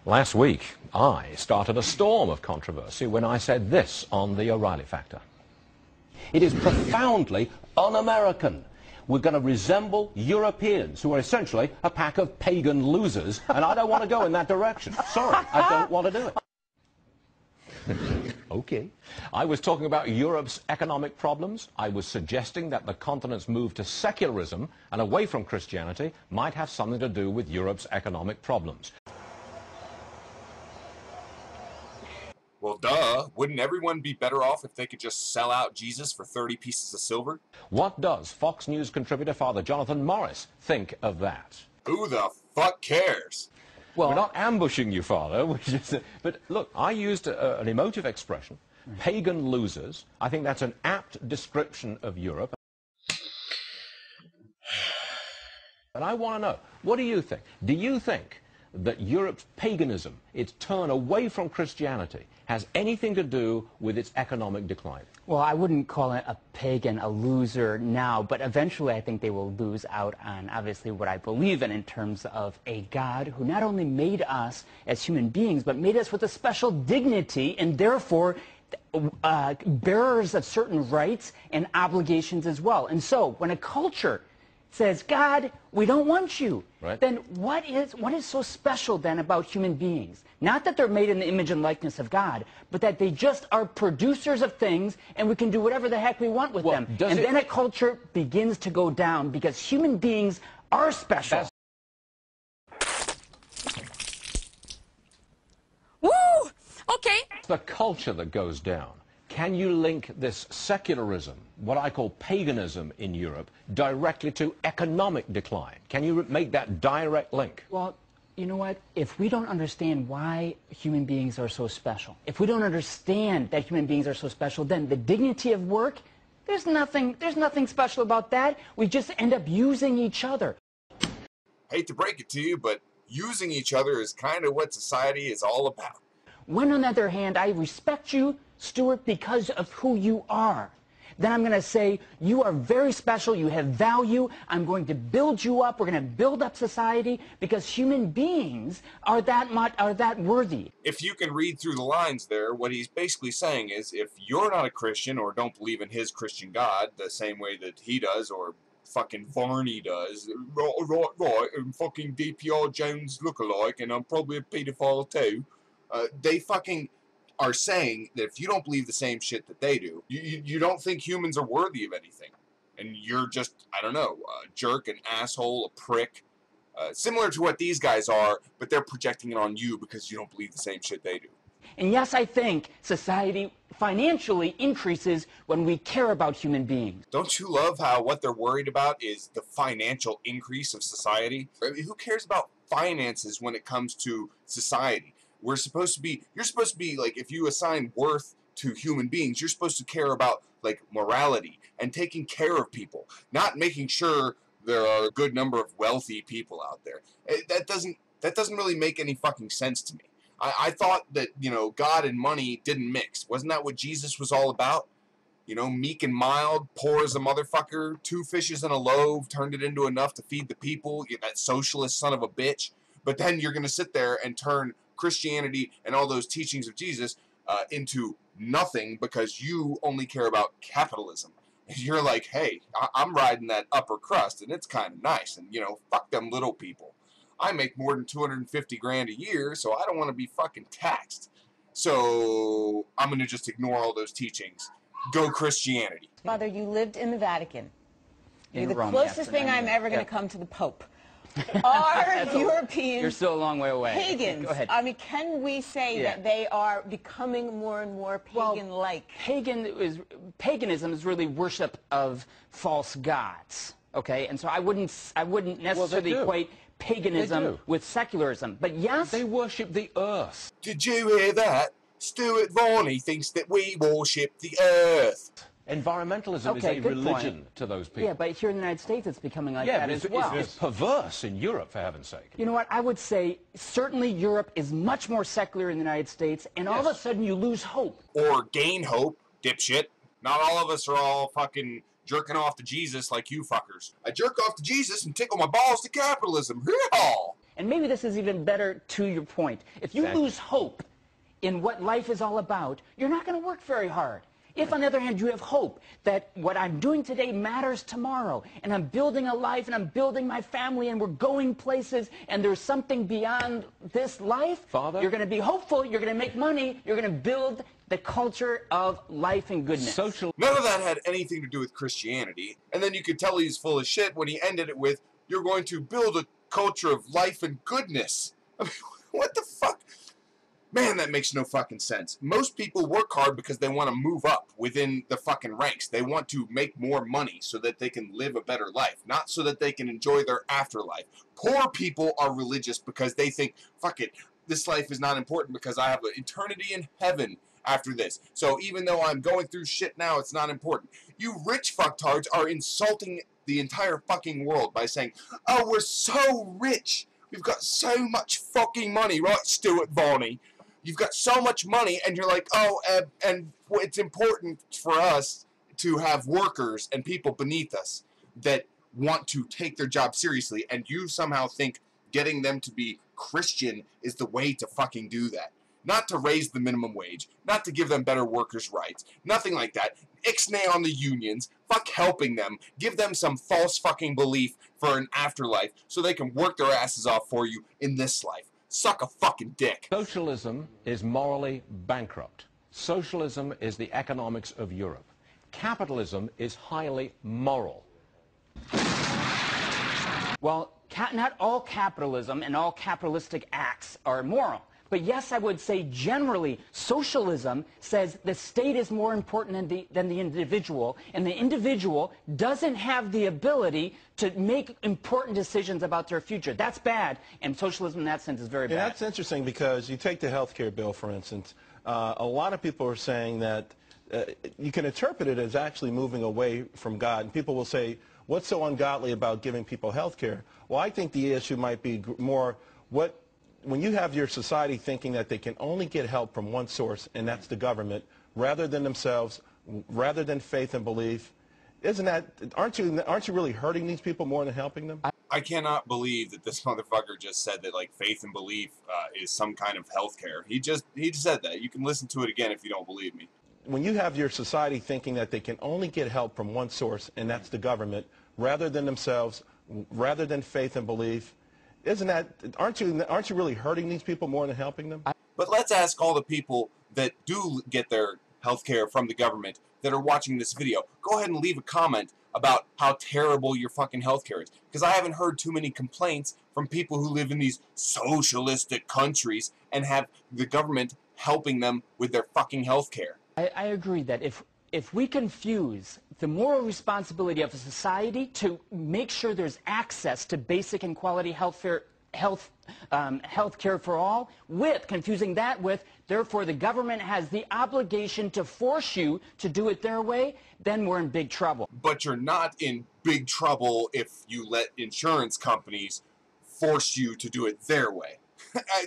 Last week, I started a storm of controversy when I said this on the O'Reilly Factor. It is profoundly un-American. We're going to resemble Europeans, who are essentially a pack of pagan losers, and I don't want to go in that direction. Sorry, I don't want to do it. Okay. I was talking about Europe's economic problems. I was suggesting that the continent's move to secularism and away from Christianity might have something to do with Europe's economic problems. Well, duh. Wouldn't everyone be better off if they could just sell out Jesus for 30 pieces of silver? What does Fox News contributor Father Jonathan Morris think of that? Who the fuck cares? Well, we're not ambushing you, Father. But look, I used an emotive expression, pagan losers. I think that's an apt description of Europe. And I want to know, what do you think? Do you think that Europe's paganism, its turn away from Christianity, has anything to do with its economic decline? Well, I wouldn't call it a pagan, a loser now, but eventually I think they will lose out on, obviously, what I believe in terms of a God who not only made us as human beings, but made us with a special dignity and therefore bearers of certain rights and obligations as well. And so when a culture says, God, we don't want you, right, then what is so special then about human beings? Not that they're made in the image and likeness of God, but that they just are producers of things and we can do whatever the heck we want with them. And then a culture begins to go down because human beings are special. Woo! Okay. It's the culture that goes down. Can you link this secularism, what I call paganism in Europe, directly to economic decline? Can you make that direct link? Well, you know what? If we don't understand why human beings are so special, if we don't understand that human beings are so special, then the dignity of work, there's nothing special about that. We just end up using each other. Hate to break it to you, but using each other is kind of what society is all about. When, on the other hand, I respect you, Stuart, because of who you are, then I'm going to say, you are very special, you have value, I'm going to build you up, we're going to build up society, because human beings are that worthy. If you can read through the lines there, what he's basically saying is, if you're not a Christian or don't believe in his Christian God the same way that he does, or fucking Varney does, right, and fucking DPR Jones look-alike, and I'm probably a pedophile too, they fucking are saying that if you don't believe the same shit that they do, you don't think humans are worthy of anything. And you're just, I don't know, a jerk, an asshole, a prick. Similar to what these guys are, but they're projecting it on you because you don't believe the same shit they do. And yes, I think society financially increases when we care about human beings. Don't you love how what they're worried about is the financial increase of society? I mean, who cares about finances when it comes to society? You're supposed to be like, if you assign worth to human beings, you're supposed to care about like morality and taking care of people, not making sure there are a good number of wealthy people out there. That doesn't really make any fucking sense to me. I thought that, you know, God and money didn't mix. Wasn't that what Jesus was all about? You know, meek and mild, poor as a motherfucker, 2 fishes and a loaf, turned it into enough to feed the people, you that socialist son of a bitch. But then you're going to sit there and turn Christianity and all those teachings of Jesus into nothing because you only care about capitalism. And you're like, hey, I'm riding that upper crust and it's kind of nice, and you know, fuck them little people. I make more than 250 grand a year, so I don't want to be fucking taxed. So I'm going to just ignore all those teachings. Go Christianity. Father, you lived in the Vatican. You're the Rome, closest thing I'm ever going to come to the Pope. Are Europeans You're still a long way away. pagans? Go ahead. I mean, can we say that they are becoming more and more pagan-like? Well, paganism is really worship of false gods. Okay, and so I wouldn't necessarily equate paganism with secularism. But yes, they worship the earth. Did you hear that? Stuart Varney thinks that we worship the earth. Environmentalism is a religion to those people. Yeah, but here in the United States, it's becoming like that as well. It's perverse in Europe, for heaven's sake. You know what? I would say certainly Europe is much more secular than the United States, and all of a sudden you lose hope. Or gain hope, dipshit. Not all of us are all fucking jerking off to Jesus like you fuckers. I jerk off to Jesus and tickle my balls to capitalism. Hee-haw! And maybe this is even better to your point. If you lose hope in what life is all about, you're not going to work very hard. If, on the other hand, you have hope that what I'm doing today matters tomorrow, and I'm building a life, and I'm building my family, and we're going places, and there's something beyond this life, Father? You're going to be hopeful, you're going to make money, you're going to build the culture of life and goodness. None of that had anything to do with Christianity, and then you could tell he's full of shit when he ended it with, "You're going to build a culture of life and goodness." I mean, what the fuck? Man, that makes no fucking sense. Most people work hard because they want to move up within the fucking ranks. They want to make more money so that they can live a better life, not so that they can enjoy their afterlife. Poor people are religious because they think, fuck it, this life is not important because I have an eternity in heaven after this. So even though I'm going through shit now, it's not important. You rich fucktards are insulting the entire fucking world by saying, "Oh, we're so rich. We've got so much fucking money," right, Stuart Varney? You've got so much money, and you're like, "Oh, and it's important for us to have workers and people beneath us that want to take their job seriously," and you somehow think getting them to be Christian is the way to fucking do that. Not to raise the minimum wage, not to give them better workers' rights, nothing like that. Ixnay on the unions, fuck helping them, give them some false fucking belief for an afterlife so they can work their asses off for you in this life. Suck a fucking dick. Socialism is morally bankrupt. Socialism is the economics of Europe. Capitalism is highly moral. Well, not all capitalism and all capitalistic acts are moral. But yes, I would say generally, socialism says the state is more important than the individual, and the individual doesn't have the ability to make important decisions about their future. That's bad, and socialism in that sense is very bad. That's interesting because you take the health care bill, for instance. A lot of people are saying that you can interpret it as actually moving away from God, and people will say, what's so ungodly about giving people health care? Well, I think the issue might be more when you have your society thinking that they can only get help from one source, and that's the government, rather than themselves, rather than faith and belief, aren't you really hurting these people more than helping them? I cannot believe that this motherfucker just said that, like, faith and belief is some kind of healthcare. He just said that. You can listen to it again if you don't believe me. When you have your society thinking that they can only get help from one source, and that's the government, rather than themselves, rather than faith and belief, aren't you really hurting these people more than helping them? But let's ask all the people that do get their health care from the government that are watching this video. Go ahead and leave a comment about how terrible your fucking health care is. Because I haven't heard too many complaints from people who live in these socialistic countries and have the government helping them with their fucking health care. I agree that if we confuse the moral responsibility of a society to make sure there's access to basic and quality health care for all, with confusing that with, therefore, the government has the obligation to force you to do it their way, then we're in big trouble. But you're not in big trouble if you let insurance companies force you to do it their way.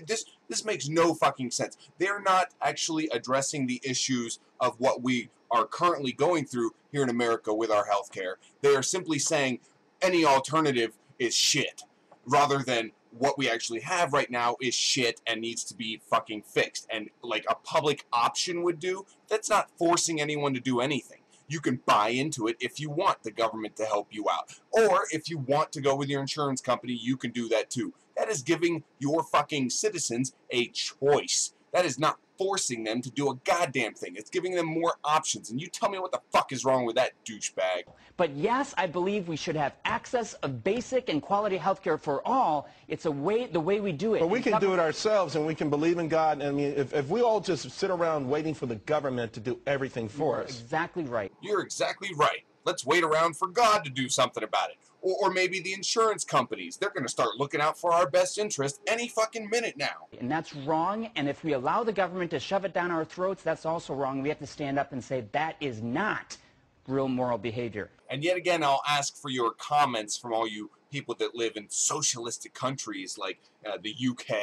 This makes no fucking sense. They're not actually addressing the issues of what we are currently going through here in America with our health care. They are simply saying any alternative is shit, rather than what we actually have right now is shit and needs to be fucking fixed. And like a public option would do, that's not forcing anyone to do anything. You can buy into it if you want the government to help you out. Or if you want to go with your insurance company, you can do that too. That is giving your fucking citizens a choice. That is not forcing them to do a goddamn thing. It's giving them more options. And you tell me what the fuck is wrong with that douchebag. But yes, I believe we should have access of basic and quality health care for all. It's the way we do it. But we can do it ourselves, and we can believe in God. I mean, if we all just sit around waiting for the government to do everything for us. Exactly right. You're exactly right. Let's wait around for God to do something about it. Or maybe the insurance companies. They're going to start looking out for our best interest any fucking minute now. And that's wrong. And if we allow the government to shove it down our throats, that's also wrong. We have to stand up and say that is not real moral behavior. And yet again, I'll ask for your comments from all you people that live in socialistic countries like the UK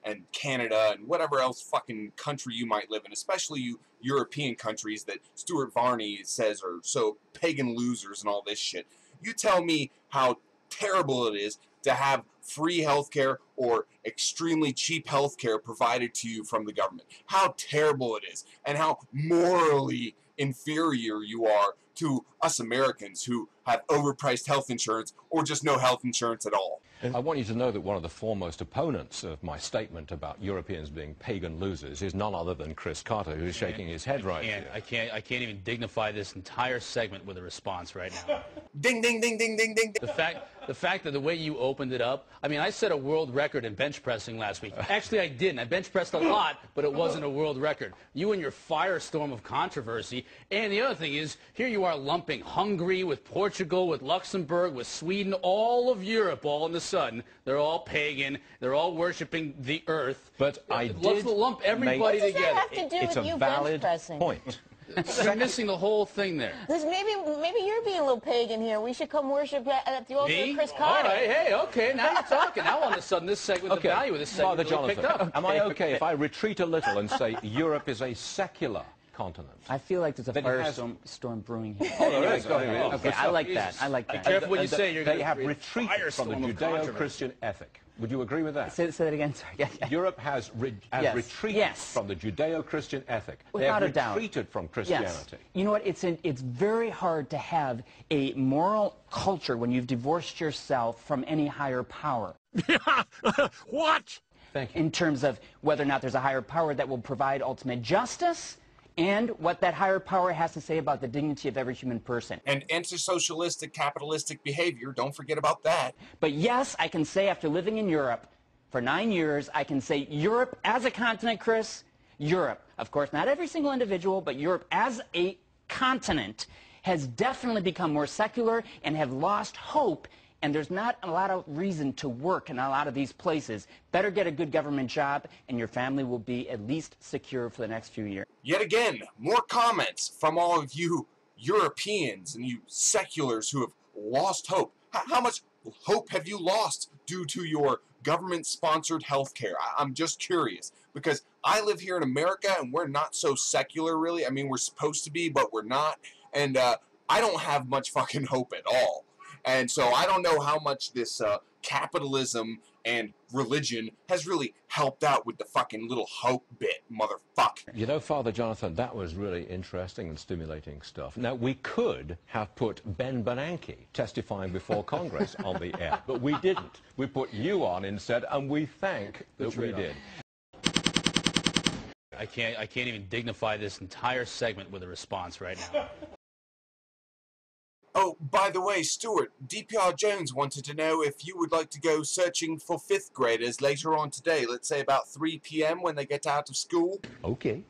and Canada and whatever else fucking country you might live in, especially you European countries that Stuart Varney says are so pagan losers and all this shit. You tell me how terrible it is to have free healthcare or extremely cheap healthcare provided to you from the government. How terrible it is, and how morally inferior you are to us Americans who have overpriced health insurance or just no health insurance at all. I want you to know that one of the foremost opponents of my statement about Europeans being pagan losers is none other than Chris Carter, who's shaking his head right here. I can't even dignify this entire segment with a response right now. Ding, ding, ding, ding, ding, ding. The fact that the way you opened it up, I mean, I set a world record in bench pressing last week. Actually, I didn't. I bench pressed a lot, but it wasn't a world record. You and your firestorm of controversy. And the other thing is, here you are lumping Hungary with Portugal, with Luxembourg, with Sweden, all of Europe, all in the sudden. They're all pagan. They're all worshiping the earth. But I Let's did lump everybody What does together. that have to do It's with a you valid bench pressing? point. You're missing the whole thing there. Because maybe you're being a little pagan here. We should come worship at the altar of Chris Carter. All right, hey, okay, now you're talking. Now all of a sudden this segment, the value of this segment Father really picked Jonathan, up. am I okay if I retreat a little and say Europe is a secular continent? I feel like there's a That it has- storm brewing here. Oh, there is. Okay, I like that. I like that. Careful what you say. You're They gonna have create a retreated from the firestorm of controversy. Judeo-Christian ethic. Would you agree with that? Say that again. Sorry. Yeah. Europe has Yes. retreated Yes. from the Judeo-Christian ethic. Without they a have doubt. retreated from Yes. Christianity. You know what? It's very hard to have a moral culture when you've divorced yourself from any higher power. What? Thank you. In terms of whether or not there's a higher power that will provide ultimate justice, and what that higher power has to say about the dignity of every human person. And anti-socialistic, capitalistic behavior, don't forget about that. But yes, I can say after living in Europe for 9 years, I can say Europe as a continent, Chris, Europe, of course, not every single individual, but Europe as a continent has definitely become more secular and have lost hope. And there's not a lot of reason to work in a lot of these places. Better get a good government job, and your family will be at least secure for the next few years. Yet again, more comments from all of you Europeans and you seculars who have lost hope. How much hope have you lost due to your government-sponsored health care? I'm just curious, because I live here in America, and we're not so secular, really. I mean, we're supposed to be, but we're not. And I don't have much fucking hope at all. And so I don't know how much this capitalism and religion has really helped out with the fucking little hope bit, motherfucker. You know, Father Jonathan, that was really interesting and stimulating stuff. Now, we could have put Ben Bernanke testifying before Congress on the air, but we didn't. We put you on instead, and we thank that we did. I can't even dignify this entire segment with a response right now. Oh, by the way, Stuart, DPR Jones wanted to know if you would like to go searching for 5th graders later on today, let's say about 3 p.m. when they get out of school. Okay.